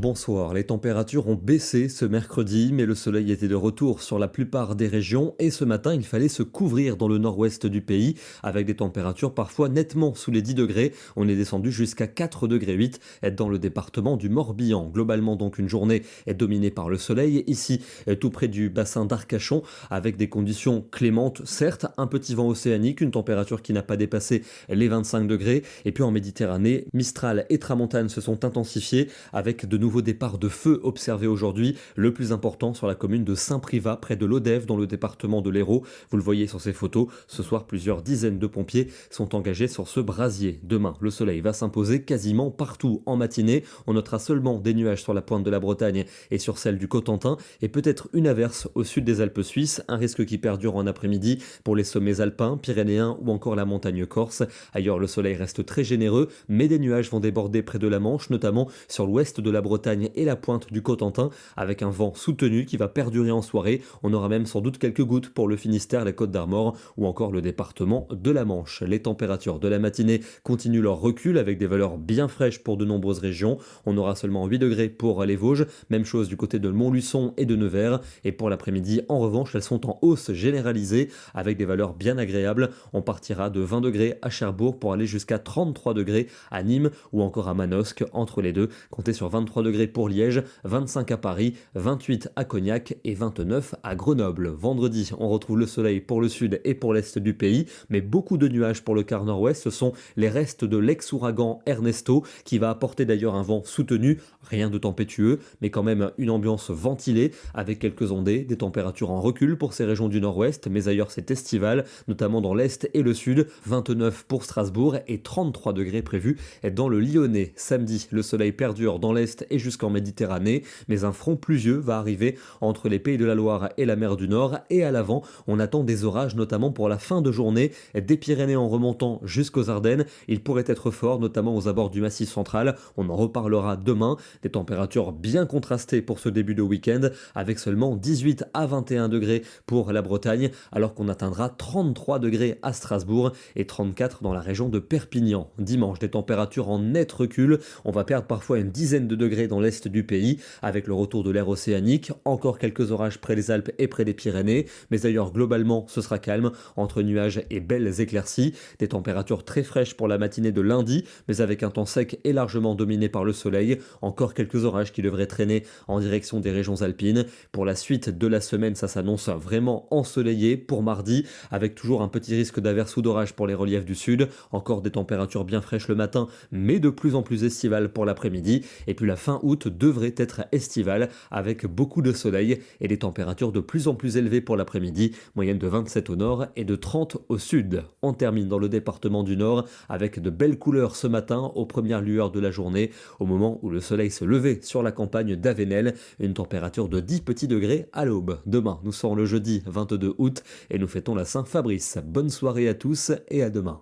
bonsoir. Les températures ont baissé ce mercredi, mais le soleil était de retour sur la plupart des régions et ce matin, il fallait se couvrir dans le nord-ouest du pays avec des températures parfois nettement sous les 10 degrés. On est descendu jusqu'à 4 degrés 8 dans le département du Morbihan. Globalement, donc, une journée est dominée par le soleil. Ici, tout près du bassin d'Arcachon, avec des conditions clémentes, certes, un petit vent océanique, une température qui n'a pas dépassé les 25 degrés. Et puis en Méditerranée, Mistral et Tramontane se sont intensifiés avec de nouveaux départs de feu observés aujourd'hui, le plus important sur la commune de Saint-Privat, près de l'Odève, dans le département de l'Hérault. Vous le voyez sur ces photos, ce soir, plusieurs dizaines de pompiers sont engagés sur ce brasier. Demain, le soleil va s'imposer quasiment partout en matinée. On notera seulement des nuages sur la pointe de la Bretagne et sur celle du Cotentin, et peut-être une averse au sud des Alpes suisses, un risque qui perdure en après-midi pour les sommets alpins, pyrénéens ou encore la montagne corse. Ailleurs, le soleil reste très généreux, mais des nuages vont déborder près de la Manche, notamment sur l'ouest de la Bretagne et la pointe du Cotentin, avec un vent soutenu qui va perdurer en soirée. On aura même sans doute quelques gouttes pour le Finistère, la Côte d'Armor ou encore le département de la Manche. Les températures de la matinée continuent leur recul avec des valeurs bien fraîches pour de nombreuses régions. On aura seulement 8 degrés pour les Vosges, même chose du côté de Montluçon et de Nevers. Et pour l'après-midi, en revanche, elles sont en hausse généralisée avec des valeurs bien agréables. On partira de 20 degrés à Cherbourg pour aller jusqu'à 33 degrés à Nîmes ou encore à Manosque. Entre les deux, comptez sur 23 degrés pour Liège, 25 à Paris, 28 à Cognac et 29 à Grenoble. Vendredi, on retrouve le soleil pour le sud et pour l'est du pays, mais beaucoup de nuages pour le quart nord-ouest. Ce sont les restes de l'ex-ouragan Ernesto qui va apporter d'ailleurs un vent soutenu, rien de tempétueux, mais quand même une ambiance ventilée avec quelques ondées, des températures en recul pour ces régions du nord-ouest, mais ailleurs c'est estival, notamment dans l'est et le sud, 29 pour Strasbourg et 33 degrés prévus dans le Lyonnais. Samedi, le soleil perdure dans l'est et jusqu'en Méditerranée, mais un front pluvieux va arriver entre les Pays de la Loire et la mer du Nord, et à l'avant, on attend des orages notamment pour la fin de journée, des Pyrénées en remontant jusqu'aux Ardennes. Il pourrait être fort, notamment aux abords du Massif central. On en reparlera demain. Des températures bien contrastées pour ce début de week-end, avec seulement 18 à 21 degrés pour la Bretagne, alors qu'on atteindra 33 degrés à Strasbourg et 34 dans la région de Perpignan. Dimanche, des températures en net recul. On va perdre parfois une dizaine de degrés dans l'est du pays, avec le retour de l'air océanique. Encore quelques orages près des Alpes et près des Pyrénées, mais ailleurs globalement ce sera calme, entre nuages et belles éclaircies. Des températures très fraîches pour la matinée de lundi, mais avec un temps sec et largement dominé par le soleil. Encore quelques orages qui devraient traîner en direction des régions alpines. Pour la suite de la semaine, ça s'annonce vraiment ensoleillé pour mardi, avec toujours un petit risque d'averse ou d'orage pour les reliefs du sud. Encore des températures bien fraîches le matin, mais de plus en plus estivales pour l'après-midi. Et puis la fin août devrait être estivale, avec beaucoup de soleil et des températures de plus en plus élevées pour l'après-midi, moyenne de 27 au nord et de 30 au sud. On termine dans le département du Nord avec de belles couleurs ce matin aux premières lueurs de la journée, au moment où le soleil se levait sur la campagne d'Avenel, une température de 10 petits degrés à l'aube. Demain, nous serons le jeudi 22 août et nous fêtons la Saint-Fabrice. Bonne soirée à tous et à demain.